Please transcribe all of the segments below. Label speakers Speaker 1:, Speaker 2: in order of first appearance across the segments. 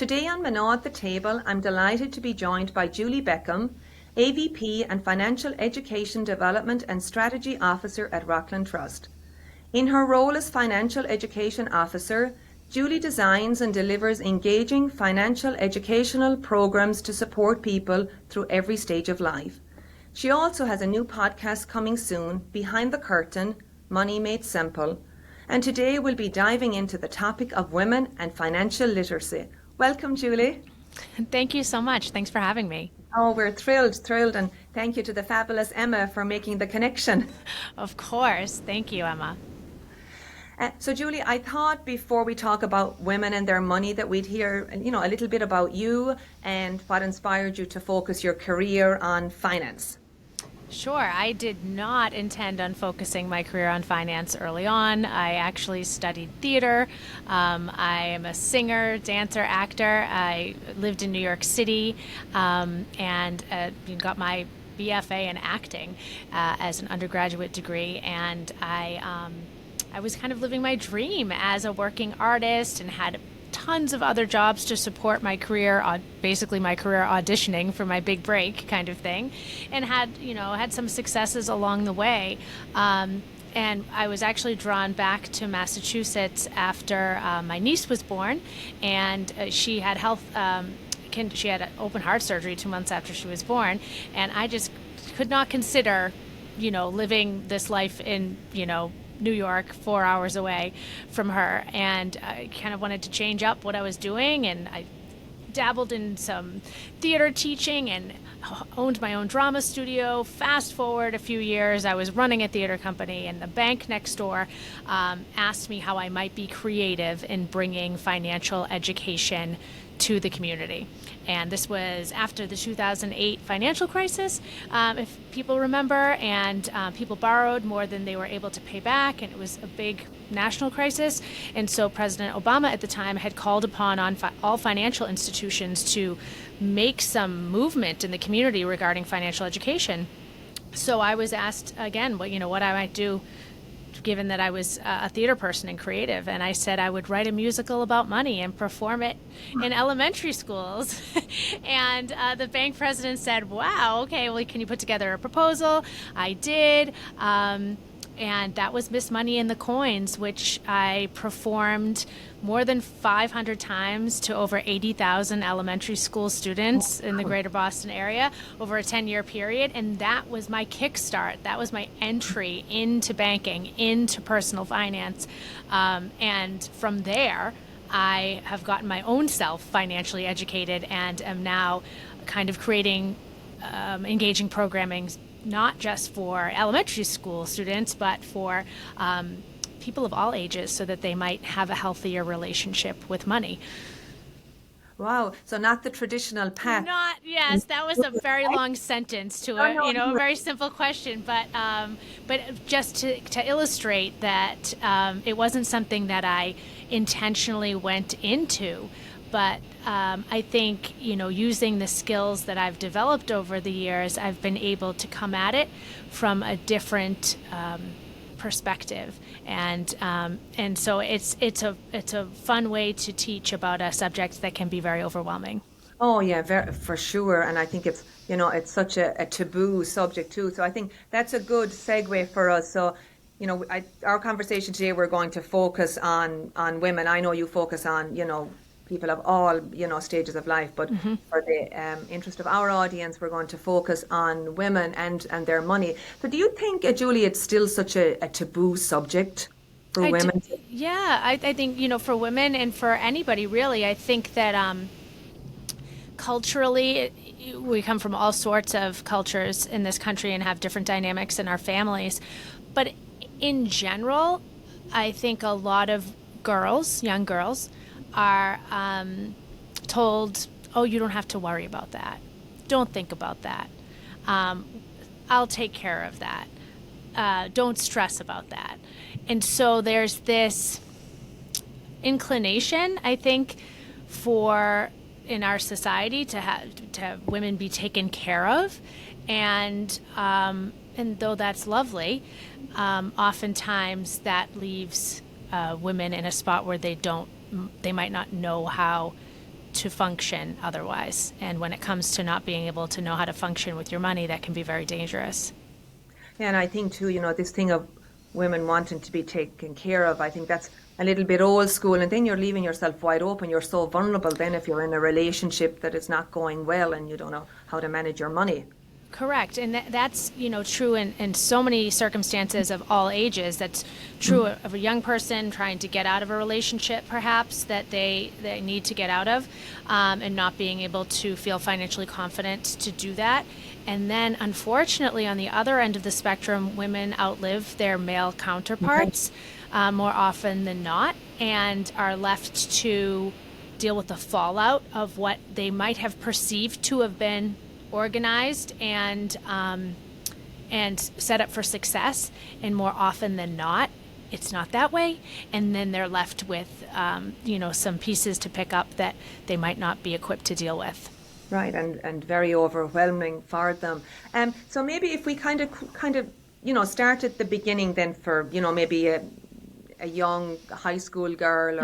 Speaker 1: Today on Manaw at the Table, I'm delighted to be joined by Julie Beckham, AVP and Financial Education Development and Strategy Officer at Rockland Trust. In her role as Financial Education Officer, Julie designs and delivers engaging financial educational programs to support people through every stage of life. She also has a new podcast coming soon, Behind the Curtain, Money Made Simple. And today we'll be diving into the topic of women and financial literacy. Welcome, Julie.
Speaker 2: Thank you so much. Thanks for having me.
Speaker 1: Oh, we're thrilled, and thank you to the fabulous Emma for making the connection.
Speaker 2: Of course. Thank you, Emma.
Speaker 1: So, Julie, I thought before we talk about women and their money that we'd hear, a little bit about you and what inspired you to focus your career on finance.
Speaker 2: Sure. I did not intend on focusing my career on finance early on. I actually studied theater. I am a singer, dancer, actor. I lived in New York City and got my BFA in acting as an undergraduate degree. And I was kind of living my dream as a working artist and had tons of other jobs to support my career, basically my career auditioning for my big break kind of thing, and had some successes along the way. And I was actually drawn back to Massachusetts after my niece was born, and she had she had open heart surgery 2 months after she was born, and I just could not consider, living this life in, New York, 4 hours away from her, and I kind of wanted to change up what I was doing, and I dabbled in some theater teaching and owned my own drama studio. Fast forward a few years, I was running a theater company, and the bank next door asked me how I might be creative in bringing financial education to the community. And this was after the 2008 financial crisis, if people remember, and people borrowed more than they were able to pay back, and it was a big national crisis. And so President Obama at the time had called upon all financial institutions to make some movement in the community regarding financial education. So I was asked again, what I might do, given that I was a theater person and creative. And I said I would write a musical about money and perform it in elementary schools. And the bank president said, wow, okay, well, can you put together a proposal? I did. And that was Miss Money in the Coins, which I performed more than 500 times to over 80,000 elementary school students in the greater Boston area over a 10-year period. And that was my kickstart. That was my entry into banking, into personal finance. And from there, I have gotten my own self financially educated and am now kind of creating engaging programming, not just for elementary school students, but for people of all ages, so that they might have a healthier relationship with money.
Speaker 1: Wow, so not the traditional path.
Speaker 2: Yes, that was a very long sentence to a very simple question, but just to illustrate that it wasn't something that I intentionally went into. But I think, using the skills that I've developed over the years, I've been able to come at it from a different perspective, and so it's a fun way to teach about a subject that can be very overwhelming.
Speaker 1: Oh yeah, for sure. And I think it's such a taboo subject too. So I think that's a good segue for us. So our conversation today, we're going to focus on women. I know you focus on people of all stages of life, but for the interest of our audience, we're going to focus on women and their money. So do you think, Julie, it's still such a taboo subject for women?
Speaker 2: I think for women and for anybody really, I think that culturally we come from all sorts of cultures in this country and have different dynamics in our families, but in general, I think a lot of young girls are told, oh, you don't have to worry about that. Don't think about that. I'll take care of that. Don't stress about that. And so there's this inclination, I think, in our society to have women be taken care of. And though that's lovely, oftentimes that leaves women in a spot where they might not know how to function otherwise. And when it comes to not being able to know how to function with your money, that can be very dangerous.
Speaker 1: Yeah, and I think too, this thing of women wanting to be taken care of, I think that's a little bit old school. And then you're leaving yourself wide open. You're so vulnerable then if you're in a relationship that is not going well and you don't know how to manage your money.
Speaker 2: Correct. And that's, true in so many circumstances of all ages. That's true of a young person trying to get out of a relationship, perhaps, that they need to get out of, and not being able to feel financially confident to do that. And then, unfortunately, on the other end of the spectrum, women outlive their male counterparts more often than not, and are left to deal with the fallout of what they might have perceived to have been organized and set up for success, and more often than not, it's not that way. And then they're left with, some pieces to pick up that they might not be equipped to deal with.
Speaker 1: Right, and very overwhelming for them. So maybe if we kind of, start at the beginning then for, maybe a young high school girl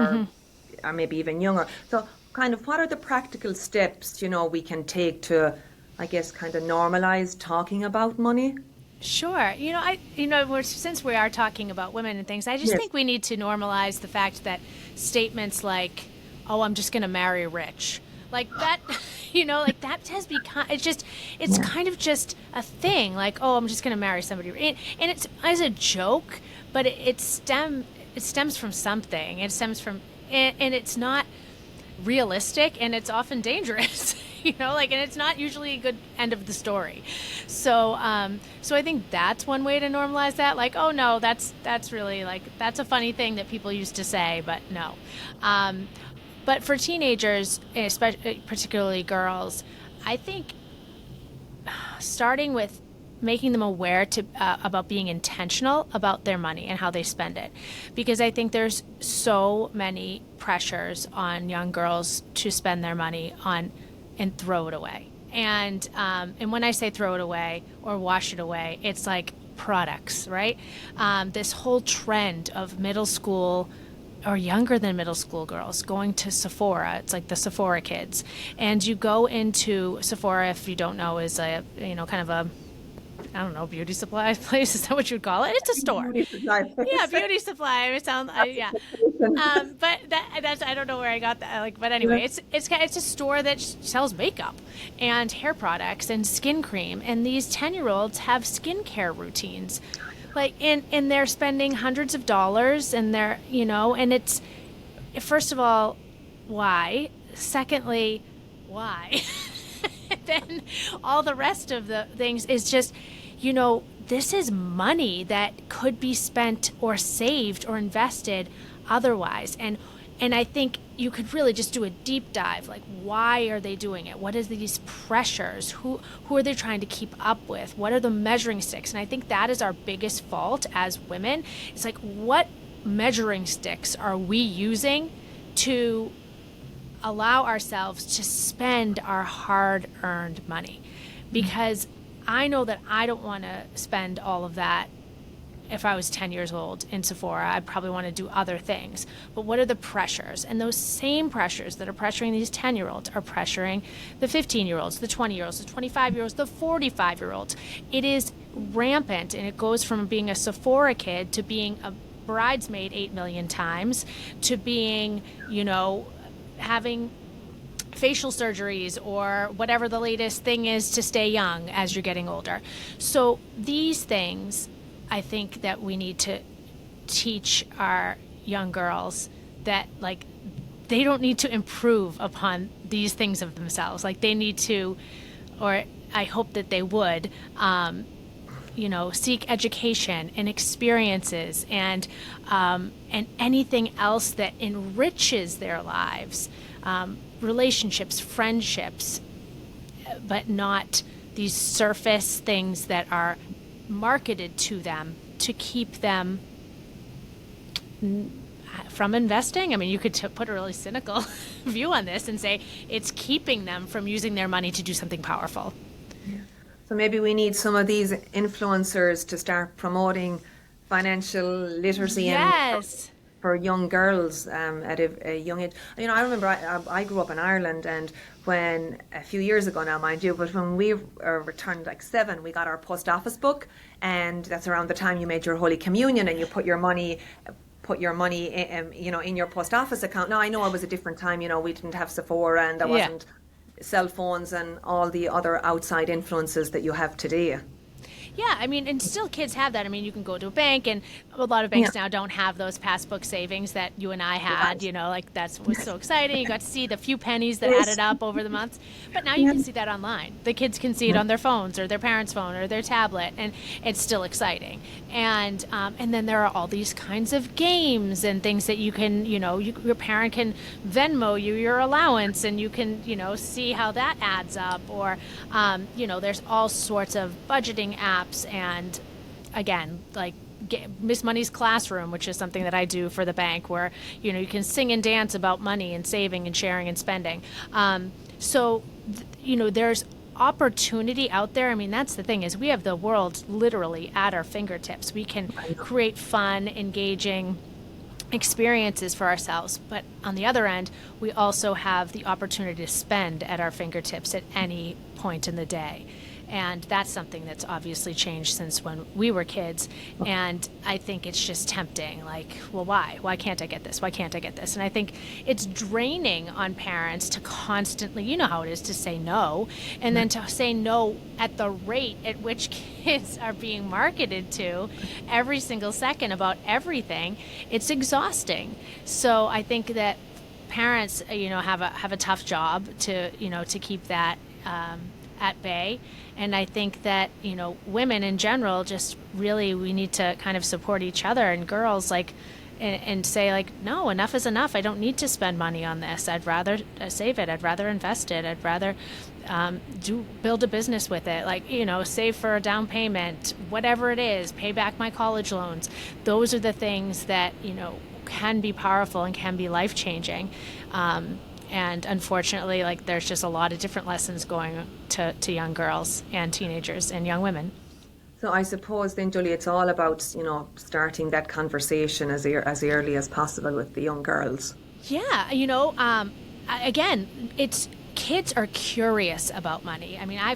Speaker 1: or maybe even younger. So kind of what are the practical steps, we can take to, I guess, kind of normalize talking about money?
Speaker 2: Sure. Since we are talking about women and things, I just think we need to normalize the fact that statements like, "Oh, I'm just going to marry rich," like that, that has become, it's kind of just a thing. Like, "Oh, I'm just going to marry somebody," and it's as a joke, but it stems from something. It stems from, and it's not realistic, and it's often dangerous. And it's not usually a good end of the story. So I think that's one way to normalize that. Like, oh no, that's really that's a funny thing that people used to say, but no. But for teenagers, especially particularly girls, I think starting with making them aware about being intentional about their money and how they spend it, because I think there's so many pressures on young girls to spend their money on and throw it away. And when I say throw it away or wash it away, it's like products, right? This whole trend of middle school or younger than middle school girls going to Sephora. It's like the Sephora kids. And you go into Sephora, if you don't know, is a, kind of a, I don't know, beauty supply place. Is that what you'd call it? It's a store. Yeah, beauty supply. It sounds, yeah. But that's, I don't know where I got that. But anyway, it's a store that sells makeup and hair products and skin cream. And these 10-year-olds have skincare routines, and they're spending hundreds of dollars, and they're, and it's, first of all, why? Secondly, why? Then all the rest of the things is just, this is money that could be spent or saved or invested otherwise. And I think you could really just do a deep dive, like, why are they doing it? What is these pressures? Who are they trying to keep up with? What are the measuring sticks? And I think that is our biggest fault as women. It's like, what measuring sticks are we using to allow ourselves to spend our hard-earned money? Because I know that I don't want to spend all of that. If I was 10 years old in Sephora, I'd probably want to do other things. But what are the pressures? And those same pressures that are pressuring these 10-year-olds are pressuring the 15-year-olds, the 20-year-olds, the 25-year-olds, the 45-year-olds. It is rampant, and it goes from being a Sephora kid to being a bridesmaid 8 million times to being, having facial surgeries or whatever the latest thing is to stay young as you're getting older. So these things, I think that we need to teach our young girls that, they don't need to improve upon these things of themselves. They need to, or I hope that they would, seek education and experiences and anything else that enriches their lives, relationships, friendships, but not these surface things that are marketed to them to keep them from investing. I mean, you could put a really cynical view on this and say it's keeping them from using their money to do something powerful.
Speaker 1: So maybe we need some of these influencers to start promoting financial literacy
Speaker 2: Yes.
Speaker 1: and for young girls at a young age. You know, I remember I grew up in Ireland, and when a few years ago now, mind you, but when we returned like 7, we got our post office book, and that's around the time you made your Holy Communion, and you put your money you know, in your post office account. Now I know it was a different time. You know, we didn't have Sephora, and there
Speaker 2: Yeah.
Speaker 1: wasn't cell phones and all the other outside influences that you have today.
Speaker 2: Yeah, I mean, and still kids have that. I mean, you can go to a bank, and a lot of
Speaker 1: Yeah,
Speaker 2: banks now don't have those passbook savings that you and I had.
Speaker 1: right.
Speaker 2: You know, like that's was so exciting. You got to see the few pennies that
Speaker 1: Yes.
Speaker 2: added up over the months. But now you
Speaker 1: Yeah.
Speaker 2: can see that online. The kids can see it on their phones or their parents' phone or their tablet, and it's still exciting. And then there are all these kinds of games and things that you can, your parent can Venmo you your allowance, and you can, see how that adds up. Or, there's all sorts of budgeting apps, and again, like Miss Money's Classroom, which is something that I do for the bank, where you can sing and dance about money and saving and sharing and spending. There's opportunity out there. I mean, that's the thing, is we have the world literally at our fingertips. We can
Speaker 1: I know.
Speaker 2: create fun, engaging experiences for ourselves, but on the other end, we also have the opportunity to spend at our fingertips at any point in the day. And that's something that's obviously changed since when we were kids. And I think it's just tempting. Like, well, why? Why can't I get this? Why can't I get this? And I think it's draining on parents to constantly, you know how it is, to say no. And then to say no at the rate at which kids are being marketed to every single second about everything. It's exhausting. So I think that parents, have a tough job to keep that at bay. And I think that, women in general, just really, we need to kind of support each other, and girls, like, and say, like, no, enough is enough. I don't need to spend money on this. I'd rather save it. I'd rather invest it. I'd rather build a business with it. Like, save for a down payment, whatever it is, pay back my college loans. Those are the things that, can be powerful and can be life changing. And unfortunately, like, there's just a lot of different lessons going to young girls and teenagers and young women.
Speaker 1: So I suppose then, Julie, it's all about, you know, starting that conversation as early as possible with the young girls.
Speaker 2: Yeah, again, it's kids are curious about money. I mean, I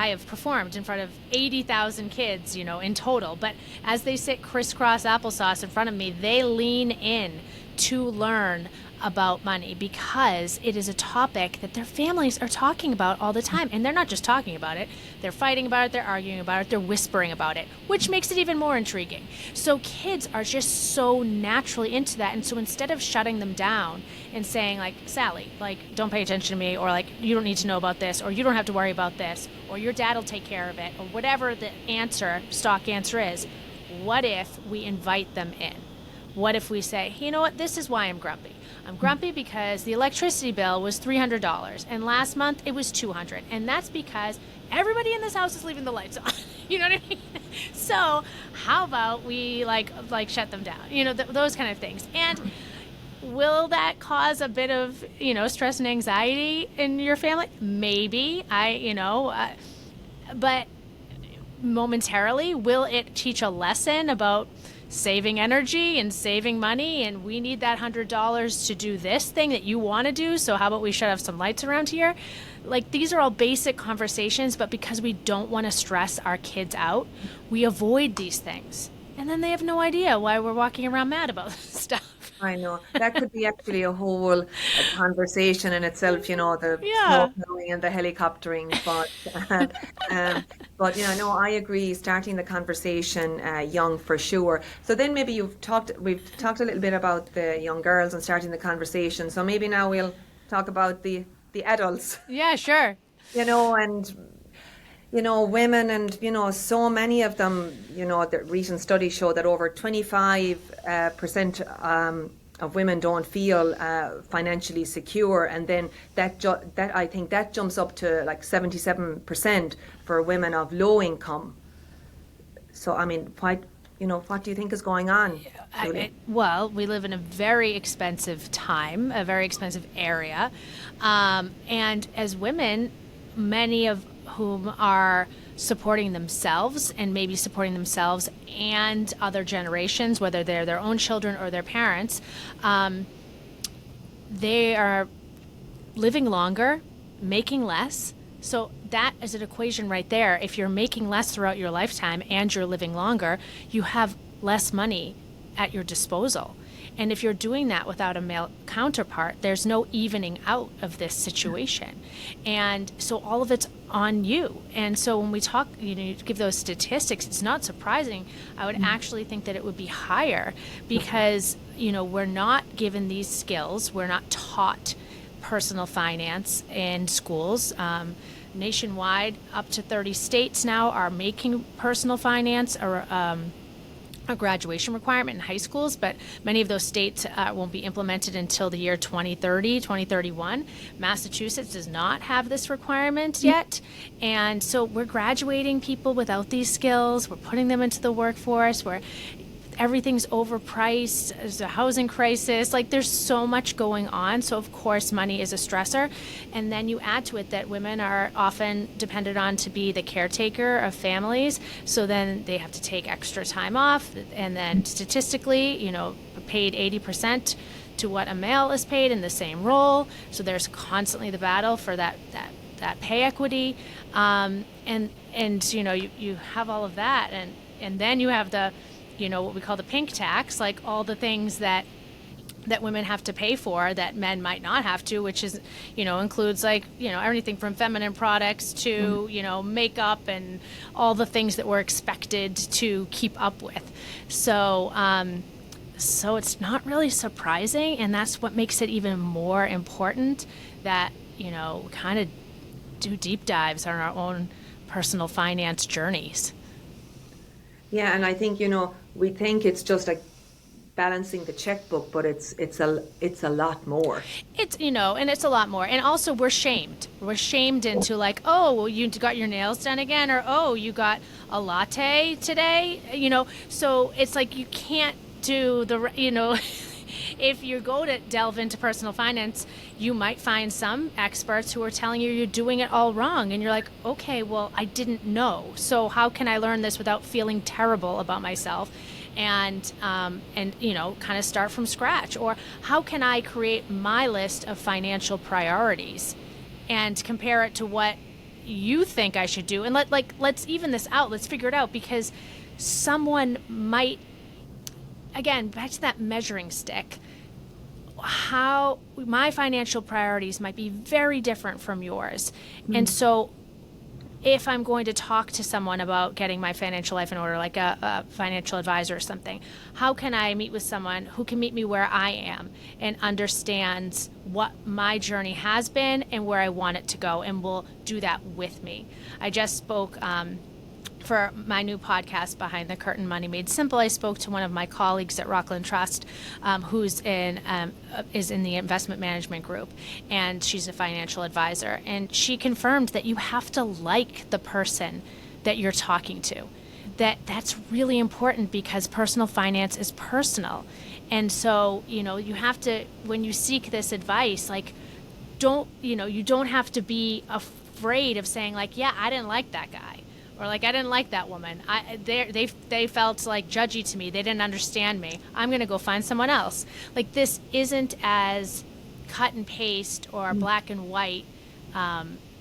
Speaker 2: have performed in front of 80,000 kids, in total. But as they sit crisscross applesauce in front of me, they lean in to learn about money, because it is a topic that their families are talking about all the time. And they're not just talking about it, they're fighting about it, they're arguing about it, they're whispering about it, which makes it even more intriguing. So kids are just so naturally into that. And so instead of shutting them down and saying, like, Sally, like, don't pay attention to me, or like, you don't need to know about this, or you don't have to worry about this, or your dad will take care of it, or whatever the stock answer is, what if we invite them in? What if we say, you know what, this is why I'm grumpy. I'm grumpy because the electricity bill was $300, and last month it was $200, and that's because everybody in this house is leaving the lights on. You know what I mean? So how about we like shut them down? Those kind of things. And will that cause a bit of stress and anxiety in your family? Maybe. But momentarily, will it teach a lesson about saving energy and saving money, and we need that $100 to do this thing that you want to do, so how about we shut off some lights around here? Like, these are all basic conversations, but because we don't want to stress our kids out, we avoid these things, and then they have no idea why we're walking around mad about this stuff.
Speaker 1: I know that could be actually a whole conversation in itself, the snow
Speaker 2: Yeah.
Speaker 1: plowing and the helicoptering. But no, I agree. Starting the conversation young for sure. So then maybe we've talked a little bit about the young girls and starting the conversation. So maybe now we'll talk about the adults,
Speaker 2: Yeah, sure.
Speaker 1: and women, and so many of them, the recent studies show that over 25% of women don't feel financially secure, and then that I think that jumps up to like 77% for women of low income. So I mean, what do you think is going on, Julie?
Speaker 2: Well, we live in a very expensive time, a very expensive area, and as women, many of whom are supporting themselves, and maybe supporting themselves and other generations, whether they're their own children or their parents, they are living longer, making less. So that is an equation right there. If you're making less throughout your lifetime and you're living longer, you have less money at your disposal. And if you're doing that without a male counterpart, there's no evening out of this situation. And so all of it's on you. And so when we talk, you give those statistics, it's not surprising. I would actually think that it would be higher because, we're not given these skills. We're not taught personal finance in schools. Nationwide, up to 30 states now are making personal finance a graduation requirement in high schools, but many of those states won't be implemented until the year 2030, 2031. Massachusetts does not have this requirement yet. And so we're graduating people without these skills. We're putting them into the workforce where everything's overpriced. There's a housing crisis. There's so much going on. So of course money is a stressor. And then you add to it that women are often depended on to be the caretaker of families. So then they have to take extra time off. And then statistically, paid 80% to what a male is paid in the same role. So there's constantly the battle for that pay equity. And you have all of that. And then you have the what we call the pink tax, all the things that women have to pay for that men might not have to, which is, includes everything from feminine products to, makeup and all the things that we're expected to keep up with. So it's not really surprising. And that's what makes it even more important that, we kind of do deep dives on our own personal finance journeys.
Speaker 1: Yeah, and I think, we think it's just balancing the checkbook, but it's a lot more.
Speaker 2: It's, and it's a lot more. And also we're shamed. We're shamed into oh, well, you got your nails done again, or oh, you got a latte today, so it's you can't do the, if you go to delve into personal finance, you might find some experts who are telling you you're doing it all wrong. And you're like, okay, well, I didn't know. So how can I learn this without feeling terrible about myself? And kind of start from scratch? Or how can I create my list of financial priorities and compare it to what you think I should do? And let's even this out. Let's figure it out, because someone might, again, back to that measuring stick, how my financial priorities might be very different from yours. Mm-hmm. And so if I'm going to talk to someone about getting my financial life in order, like a financial advisor or something, how can I meet with someone who can meet me where I am and understands what my journey has been and where I want it to go, and will do that with me? I just spoke for my new podcast, Behind the Curtain, Money Made Simple. I spoke to one of my colleagues at Rockland Trust, who's is in the investment management group, and she's a financial advisor. And she confirmed that you have to like the person that you're talking to. That's really important, because personal finance is personal. And so, you have to, when you seek this advice, you don't have to be afraid of saying yeah, I didn't like that guy. Or I didn't like that woman. They felt judgy to me. They didn't understand me. I'm going to go find someone else. This isn't as cut and paste or black and white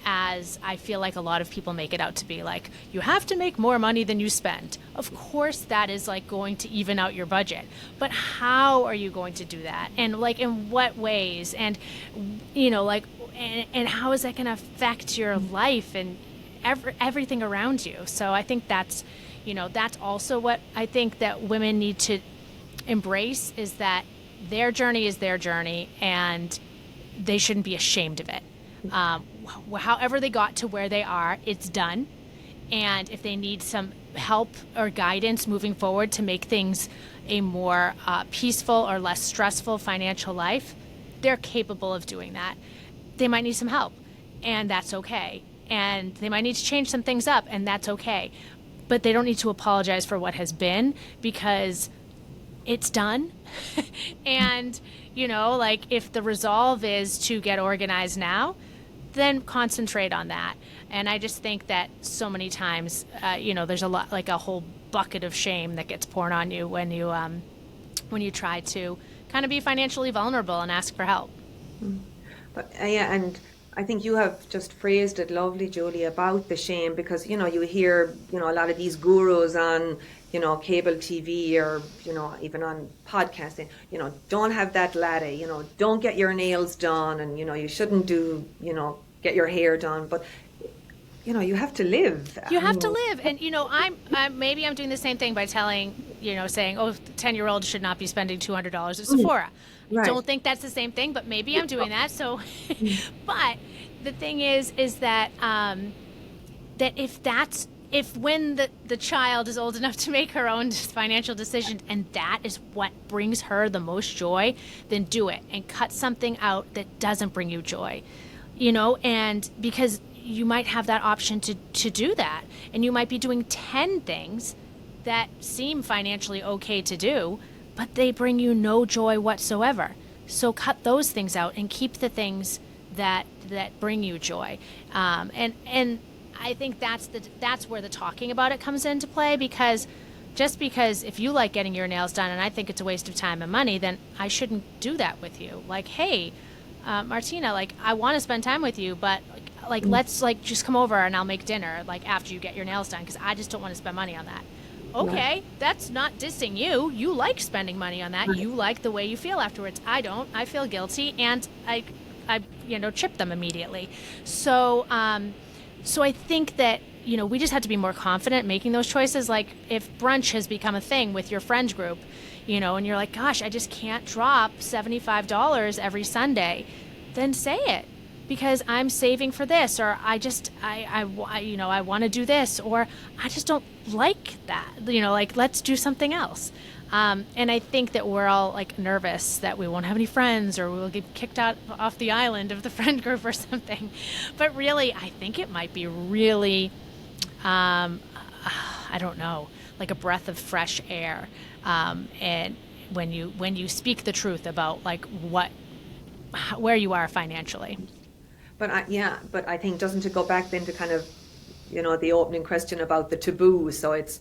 Speaker 2: as I feel like a lot of people make it out to be. You have to make more money than you spend. Of course that is going to even out your budget. But how are you going to do that? And in what ways? And and how is that going to affect your life and everything around you? So I think that's also what I think that women need to embrace, is that their journey is their journey, and they shouldn't be ashamed of it. However they got to where they are, it's done. And if they need some help or guidance moving forward to make things a more peaceful or less stressful financial life, they're capable of doing that. They might need some help, and that's okay. And they might need to change some things up, and that's okay. But they don't need to apologize for what has been, because it's done. And, if the resolve is to get organized now, then concentrate on that. And I just think that so many times, there's a lot, like a whole bucket of shame that gets poured on you when you try to kind of be financially vulnerable and ask for help.
Speaker 1: But yeah, and I think you have just phrased it lovely, Julie, about the shame, because you hear a lot of these gurus on cable TV, or even on podcasting, don't have that latte, don't get your nails done, and you shouldn't do get your hair done, but you have to live.
Speaker 2: You have to live. And, I'm maybe I'm doing the same thing by saying, oh, the 10-year-old should not be spending $200 at Sephora.
Speaker 1: Right.
Speaker 2: Don't think that's the same thing, but maybe I'm doing that. So, but the thing is that, that if when the child is old enough to make her own financial decision, and that is what brings her the most joy, then do it and cut something out that doesn't bring you joy, and because you might have that option to do that, and you might be doing 10 things that seem financially okay to do, but they bring you no joy whatsoever. So cut those things out and keep the things that bring you joy. And I think that's where the talking about it comes into play, because just because if you like getting your nails done and I think it's a waste of time and money, then I shouldn't do that with you. Like, hey, Martina, like, I want to spend time with you, but let's just come over and I'll make dinner after you get your nails done, because I just don't want to spend money on that. Okay, that's not dissing you. You like spending money on that. You like the way you feel afterwards. I don't. I feel guilty, and I chip them immediately. So I think that we just have to be more confident making those choices. Like, if brunch has become a thing with your friend group, and you're like, gosh, I just can't drop $75 every Sunday, then say it. Because I'm saving for this, or I want to do this, or I just don't like that. Let's do something else. And I think that we're all nervous that we won't have any friends, or we'll get kicked out off the island of the friend group or something. But really, I think it might be really, I don't know, like a breath of fresh air. And when you speak the truth about where you are financially.
Speaker 1: But I think, doesn't it go back then to kind of, the opening question about the taboos? So it's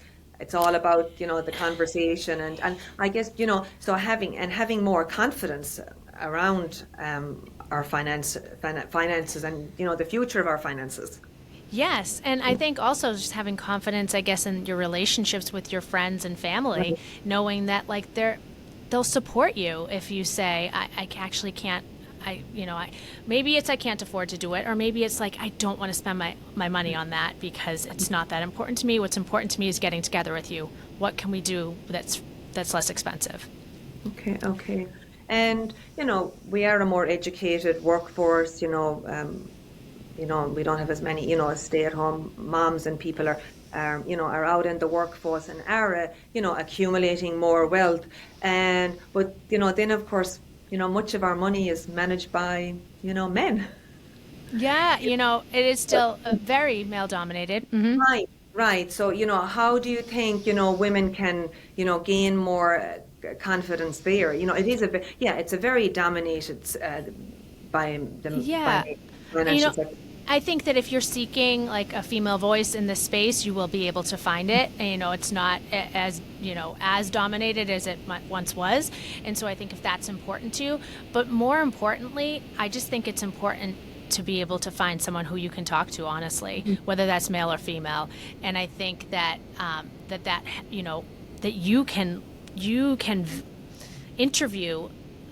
Speaker 1: all about, the conversation, and I guess, so having more confidence around our finances and, the future of our finances.
Speaker 2: Yes, and I think also just having confidence, I guess, in your relationships with your friends and family, knowing that they'll support you if you say, I actually can't. Maybe it's I can't afford to do it, or maybe it's I don't want to spend my money on that because it's not that important to me. What's important to me is getting together with you. What can we do that's less expensive?
Speaker 1: Okay. And, we are a more educated workforce, we don't have as many, stay-at-home moms, and people are out in the workforce and are, accumulating more wealth. But then of course, much of our money is managed by, men.
Speaker 2: Yeah, it is still very male dominated. Mm-hmm.
Speaker 1: Right. So, how do you think, women can, gain more confidence there? It's a very dominated by the financial sector.
Speaker 2: I think that if you're seeking a female voice in this space, you will be able to find it. And, it's not as dominated as it once was. And so I think if that's important to you, but more importantly, I just think it's important to be able to find someone who you can talk to honestly, whether that's male or female. And I think that that you can interview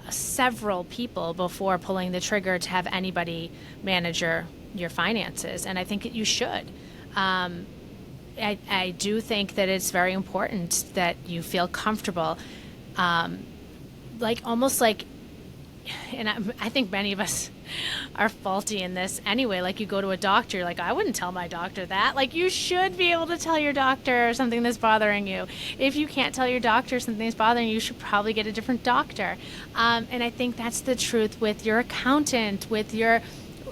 Speaker 2: several people before pulling the trigger to have anybody manage your finances, and I think that you should. I do think that it's very important that you feel comfortable, and I think many of us are faulty in this anyway. You go to a doctor, you're I wouldn't tell my doctor that. You should be able to tell your doctor something that's bothering you. If you can't tell your doctor something that's bothering you, you should probably get a different doctor. And I think that's the truth with your accountant,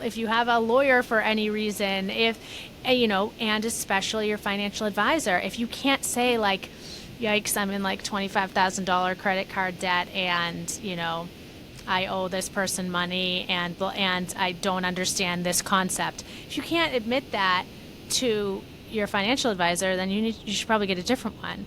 Speaker 2: if you have a lawyer for any reason, and especially your financial advisor. If you can't say yikes, I'm in $25,000 credit card debt, and I owe this person money and I don't understand this concept. If you can't admit that to your financial advisor, then you should probably get a different one,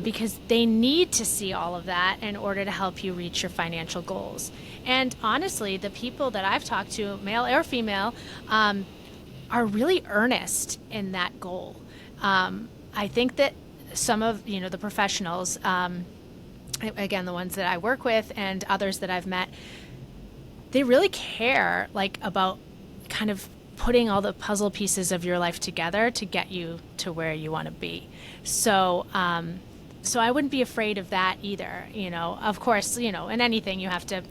Speaker 2: because they need to see all of that in order to help you reach your financial goals. And honestly, the people that I've talked to, male or female, are really earnest in that goal. I think that some of the professionals, again, the ones that I work with and others that I've met, they really care about kind of putting all the puzzle pieces of your life together to get you to where you want to be. So I wouldn't be afraid of that either. Of course, in anything you have to,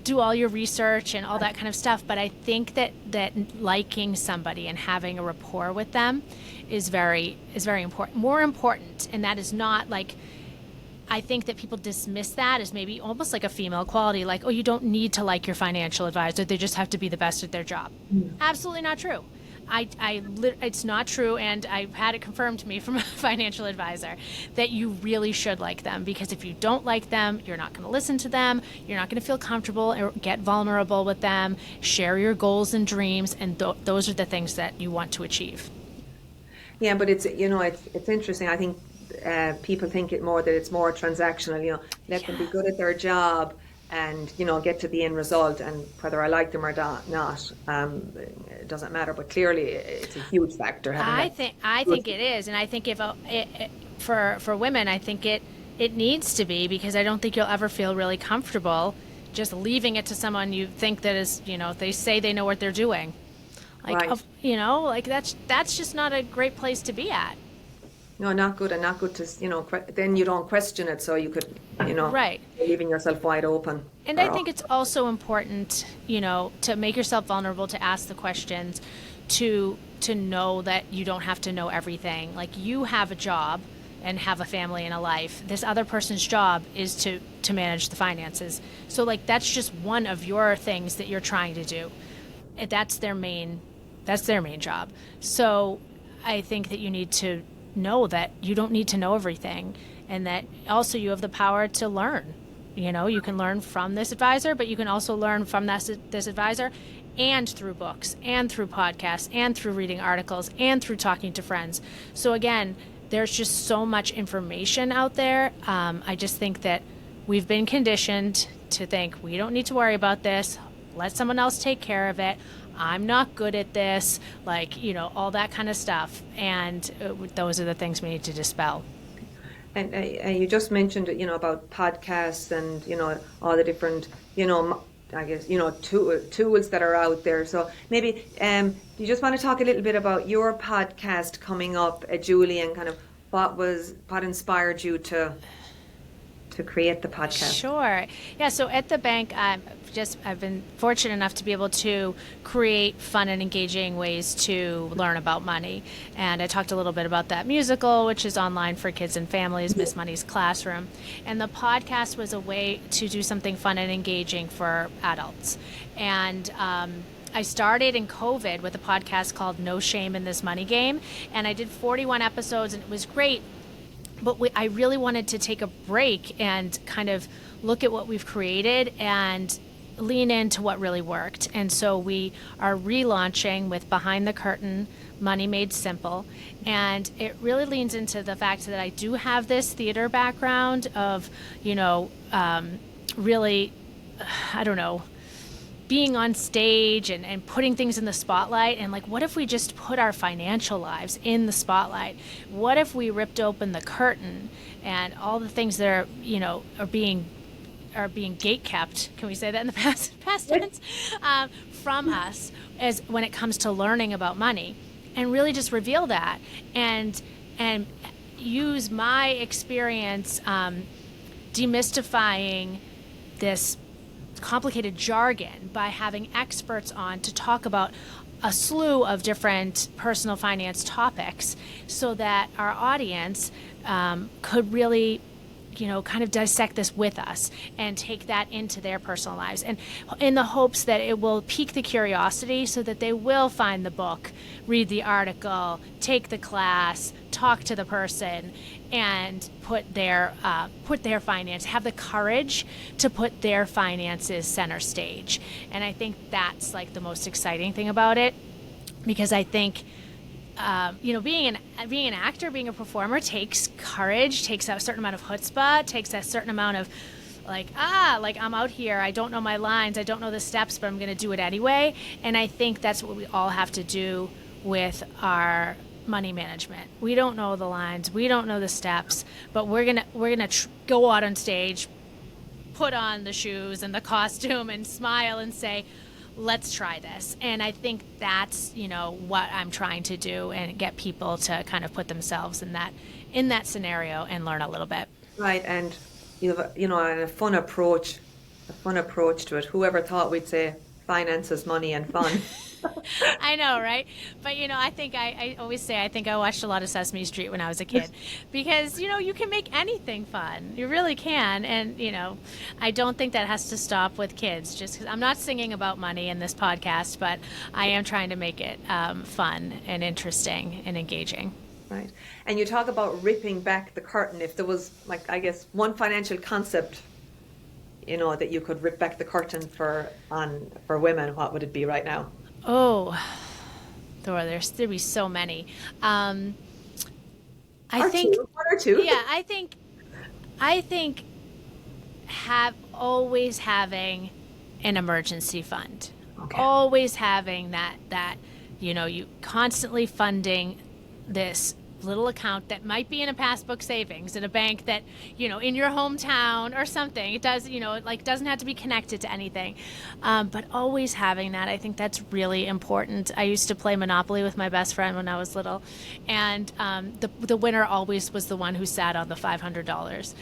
Speaker 2: do all your research and all that kind of stuff. But I think that liking somebody and having a rapport with them is very important, more important. And that is not I think that people dismiss that as maybe almost like a female quality, oh, you don't need to like your financial advisor. They just have to be the best at their job. Absolutely not true. It's not true, and I've had it confirmed to me from a financial advisor that you really should like them, because if you don't like them, you're not going to listen to them, you're not going to feel comfortable or get vulnerable with them, share your goals and dreams, and those are the things that you want to achieve.
Speaker 1: Yeah, but it's interesting. I think people think that it's more transactional. Let them be good at their job and get to the end result, and whether I like them or not, it doesn't matter. But clearly, it's a huge factor.
Speaker 2: I think it is, and I think for women, I think it needs to be, because I don't think you'll ever feel really comfortable just leaving it to someone you think that is, they say they know what they're doing.
Speaker 1: Right.
Speaker 2: That's just not a great place to be at.
Speaker 1: No, not good, and not good to, then you don't question it, so you could,
Speaker 2: right,
Speaker 1: leaving yourself wide open.
Speaker 2: And I think it's also important, to make yourself vulnerable, to ask the questions, to know that you don't have to know everything. You have a job and have a family and a life. This other person's job is to manage the finances. So that's just one of your things that you're trying to do. That's their main job. So I think that you need to know that you don't need to know everything, and that also you have the power to learn. You can learn from this advisor, but you can also learn from this advisor and through books and through podcasts and through reading articles and through talking to friends. So again, there's just so much information out there. I just think that we've been conditioned to think we don't need to worry about this. Let someone else take care of it. I'm not good at this, all that kind of stuff. And those are the things we need to dispel.
Speaker 1: And you just mentioned, about podcasts and, all the different, I guess, tools that are out there. So maybe you just want to talk a little bit about your podcast coming up, Julie, and kind of what inspired you to create the podcast?
Speaker 2: Sure. Yeah, so at the bank, I've been fortunate enough to be able to create fun and engaging ways to learn about money. And I talked a little bit about that musical, which is online for kids and families, Miss Money's Classroom. And the podcast was a way to do something fun and engaging for adults. And I started in COVID with a podcast called No Shame in This Money Game. And I did 41 episodes, and it was great. But I really wanted to take a break and kind of look at what we've created and lean into what really worked. And so we are relaunching with Behind the Curtain, Money Made Simple. And it really leans into the fact that I do have this theater background of, really, I don't know, being on stage and putting things in the spotlight. And what if we just put our financial lives in the spotlight? What if we ripped open the curtain and all the things that are being gate kept, can we say that in the past tense, from us as when it comes to learning about money, and really just reveal that and use my experience demystifying this complicated jargon by having experts on to talk about a slew of different personal finance topics, so that our audience could really kind of dissect this with us and take that into their personal lives, and in the hopes that it will pique the curiosity so that they will find the book, read the article, take the class, talk to the person, and put their finance, have the courage to put their finances center stage. And I think that's like the most exciting thing about it, because I think being an actor, being a performer takes courage, takes a certain amount of chutzpah, takes a certain amount of like I'm out here, I don't know my lines, I don't know the steps, but I'm going to do it anyway. And I think that's what we all have to do with our money management. We don't know the lines, we don't know the steps, but we're gonna go out on stage, put on the shoes and the costume, and smile and say, let's try this. And I think that's what I'm trying to do, and get people to kind of put themselves in that scenario and learn a little bit.
Speaker 1: Right, and a fun approach to it. Whoever thought we'd say finances, money, and fun?
Speaker 2: I know, right? But I think I always say I think I watched a lot of Sesame Street when I was a kid, because you can make anything fun. You really can. And I don't think that has to stop with kids. Just 'cause I'm not singing about money in this podcast, but I am trying to make it fun and interesting and engaging.
Speaker 1: Right. And you talk about ripping back the curtain. If there was, like, I guess, one financial concept that you could rip back the curtain for women, what would it be right now?
Speaker 2: Oh, there'd be so many. I think
Speaker 1: one or two.
Speaker 2: Yeah, I think always having an emergency fund. Okay. Always having that you constantly funding this little account that might be in a passbook savings in a bank that in your hometown or something. It does doesn't have to be connected to anything, but always having that. I think that's really important. I used to play Monopoly with my best friend when I was little, and the winner always was the one who sat on the $500,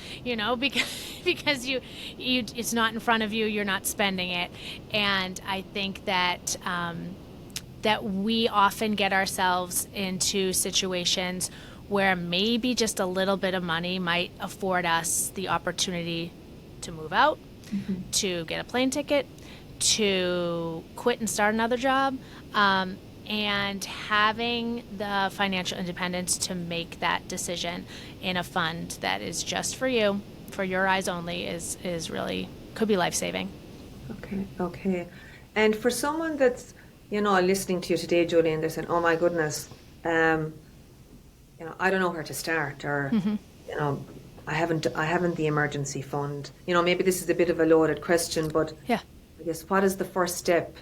Speaker 2: because you it's not in front of you, you're not spending it. And I think that that we often get ourselves into situations where maybe just a little bit of money might afford us the opportunity to move out, to get a plane ticket, to quit and start another job, and having the financial independence to make that decision in a fund that is just for you, for your eyes only, is really, could be life-saving.
Speaker 1: Okay. And for someone that's listening to you today, Julie, and they're saying, "Oh my goodness, I don't know where to start," or I haven't the emergency fund. Maybe this is a bit of a loaded question, but
Speaker 2: yeah,
Speaker 1: I guess, what is the first step?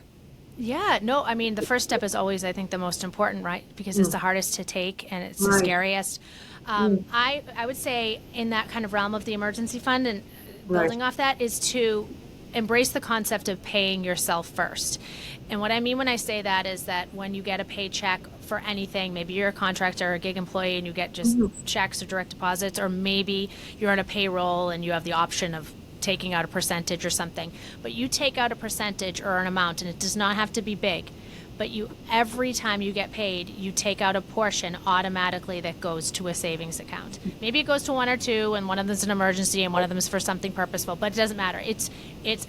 Speaker 2: Yeah, no, I mean, the first step is always, I think, the most important, right? Because it's the hardest to take, and it's the scariest. I would say in that kind of realm of the emergency fund and building off that is to embrace the concept of paying yourself first. And what I mean when I say that is that when you get a paycheck for anything, maybe you're a contractor or a gig employee and you get just checks or direct deposits, or maybe you're on a payroll and you have the option of taking out a percentage or something, but you take out a percentage or an amount, and it does not have to be big, but every time you get paid, you take out a portion automatically that goes to a savings account. Maybe it goes to one or two, and one of them is an emergency and one of them is for something purposeful, but it doesn't matter. It's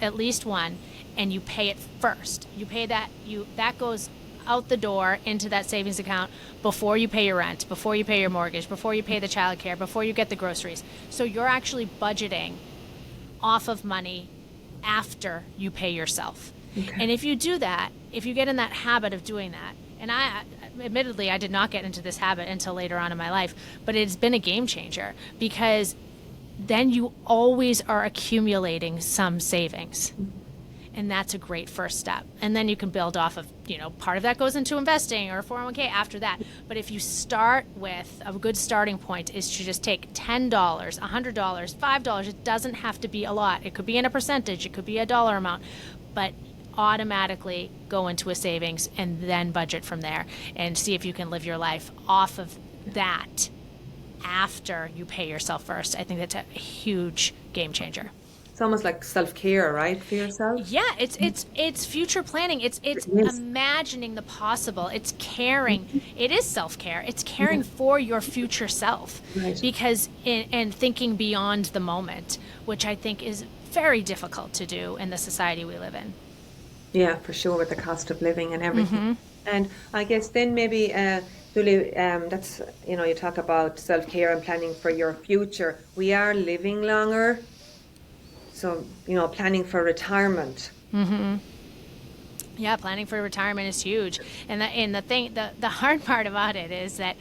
Speaker 2: at least one, and you pay it first. You pay that goes out the door into that savings account before you pay your rent, before you pay your mortgage, before you pay the childcare, before you get the groceries. So you're actually budgeting off of money after you pay yourself. Okay. And if you do that, if you get in that habit of doing that, and admittedly I did not get into this habit until later on in my life, but it's been a game changer, because then you always are accumulating some savings. And that's a great first step. And then you can build off of, part of that goes into investing or 401k after that. But if you start with, a good starting point is to just take $10, $100, $5. It doesn't have to be a lot. It could be in a percentage. It could be a dollar amount. But automatically go into a savings and then budget from there and see if you can live your life off of that after you pay yourself first. I think that's a huge game changer.
Speaker 1: It's almost like self-care, right, for yourself?
Speaker 2: Yeah, it's future planning. It's
Speaker 1: Yes.
Speaker 2: imagining the possible. It's caring. It is self-care. It's
Speaker 1: Yeah,
Speaker 2: caring for your future self,
Speaker 1: right.
Speaker 2: because and thinking beyond the moment, which I think is very difficult to do in the society we live in.
Speaker 1: Yeah, for sure, with the cost of living and everything. And I guess then maybe, Julie, that's, you talk about self-care and planning for your future. We are living longer, so, planning for retirement.
Speaker 2: Yeah, planning for retirement is huge. And the hard part about it is that,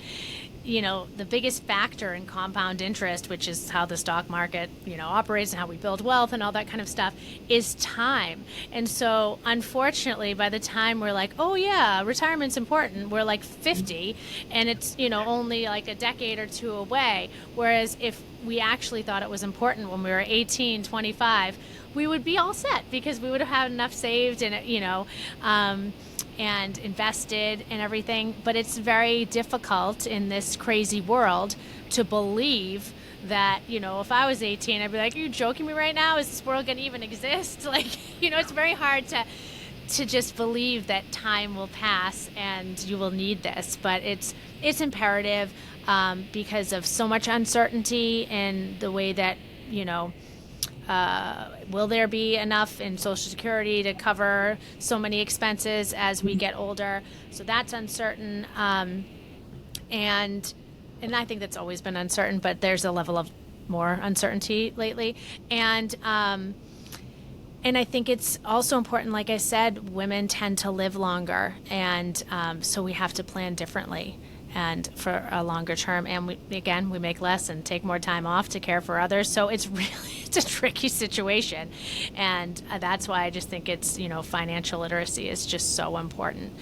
Speaker 2: the biggest factor in compound interest, which is how the stock market, operates and how we build wealth and all that kind of stuff, is time. And so, unfortunately, by the time we're like, oh yeah, retirement's important, we're like 50, and it's, only like a decade or two away. Whereas if we actually thought it was important when we were 18, 25, we would be all set, because we would have had enough saved and, and invested and everything. But it's very difficult in this crazy world to believe that, if I was 18, I'd be like, are you joking me right now? Is this world going to even exist? Like, it's very hard to just believe that time will pass and you will need this. But it's imperative, because of so much uncertainty in the way that, will there be enough in Social Security to cover so many expenses as we get older? So that's uncertain, and I think that's always been uncertain, but there's a level of more uncertainty lately, and I think it's also important. Like I said, women tend to live longer, and so we have to plan differently and for a longer term. And we make less and take more time off to care for others. So it's a tricky situation, and that's why I just think it's financial literacy is just so important,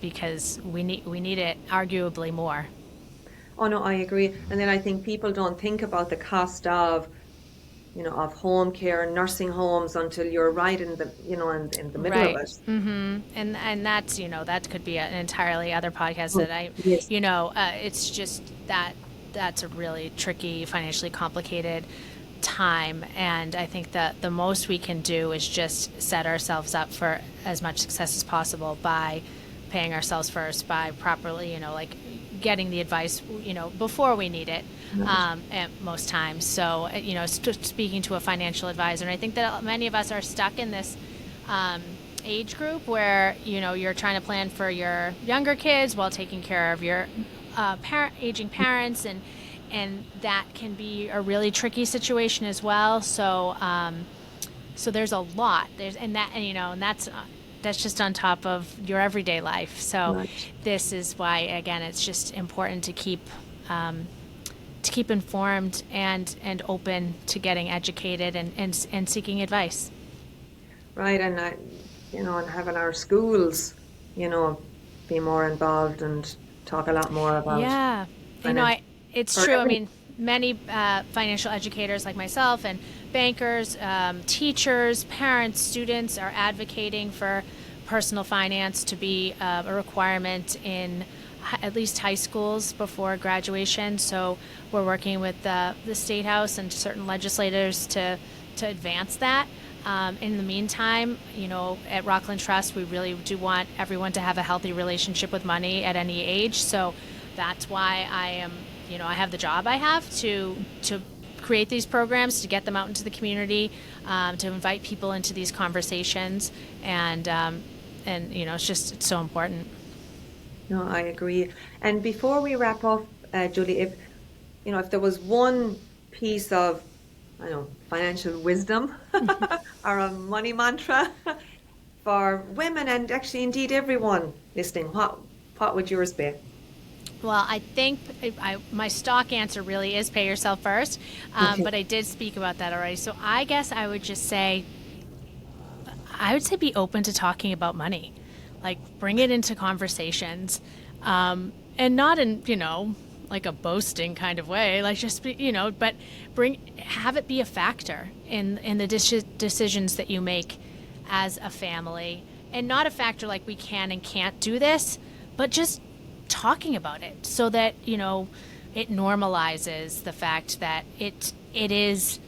Speaker 2: because we need it arguably more.
Speaker 1: Oh no, I agree. And then I think people don't think about the cost of, of home care and nursing homes until you're right in the, in the middle of
Speaker 2: Right.
Speaker 1: it.
Speaker 2: And that's, that could be an entirely other podcast
Speaker 1: Oh,
Speaker 2: that
Speaker 1: yes.
Speaker 2: it's just that's a really tricky, financially complicated time. And I think that the most we can do is just set ourselves up for as much success as possible by paying ourselves first, by properly, like getting the advice, before we need it, at most times. So, speaking to a financial advisor. And I think that many of us are stuck in this age group where, you're trying to plan for your younger kids while taking care of your aging parents. And that can be a really tricky situation as well. So, so there's a lot. And that's just on top of your everyday life. So
Speaker 1: Right.
Speaker 2: this is why, again, it's just important to keep informed and open to getting educated and seeking advice.
Speaker 1: Right. And and having our schools, you know, be more involved and talk a lot more about
Speaker 2: Yeah,
Speaker 1: finance
Speaker 2: it's
Speaker 1: for
Speaker 2: true. I
Speaker 1: everything.
Speaker 2: mean, many financial educators like myself and bankers, teachers, parents, students are advocating for personal finance to be a requirement in at least high schools before graduation. So we're working with the State House and certain legislators to advance that. In the meantime, at Rockland Trust, we really do want everyone to have a healthy relationship with money at any age. So that's why I have the job I have to create these programs, to get them out into the community, to invite people into these conversations, and it's so important.
Speaker 1: No, I agree. And before we wrap up, Julie, if there was one piece of, I don't know, financial wisdom or a money mantra for women and actually indeed everyone listening, what would yours be?
Speaker 2: Well, I think my stock answer really is pay yourself first,
Speaker 1: Okay.
Speaker 2: but I did speak about that already. So I guess I would just say, be open to talking about money, like bring it into conversations, and not in like a boasting kind of way, like just be, but have it be a factor in the decisions that you make as a family, and not a factor like we can and can't do this, but just talking about it so that it normalizes the fact that it is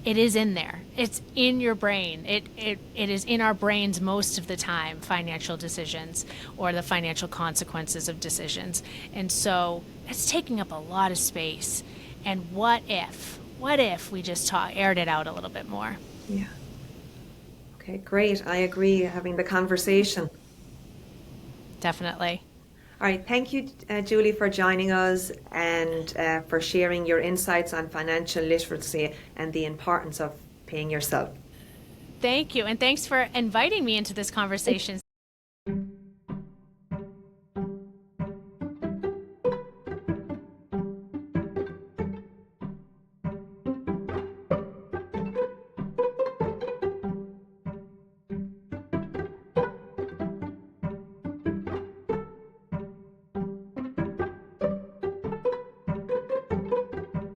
Speaker 2: it is in there. It's in your brain. It is in our brains most of the time, financial decisions or the financial consequences of decisions. And so it's taking up a lot of space. And what if we just aired it out a little bit more?
Speaker 1: Yeah. Okay, great. I agree, having the conversation.
Speaker 2: Definitely.
Speaker 1: All right. Thank you, Julie, for joining us and for sharing your insights on financial literacy and the importance of paying yourself.
Speaker 2: Thank you. And thanks for inviting me into this conversation.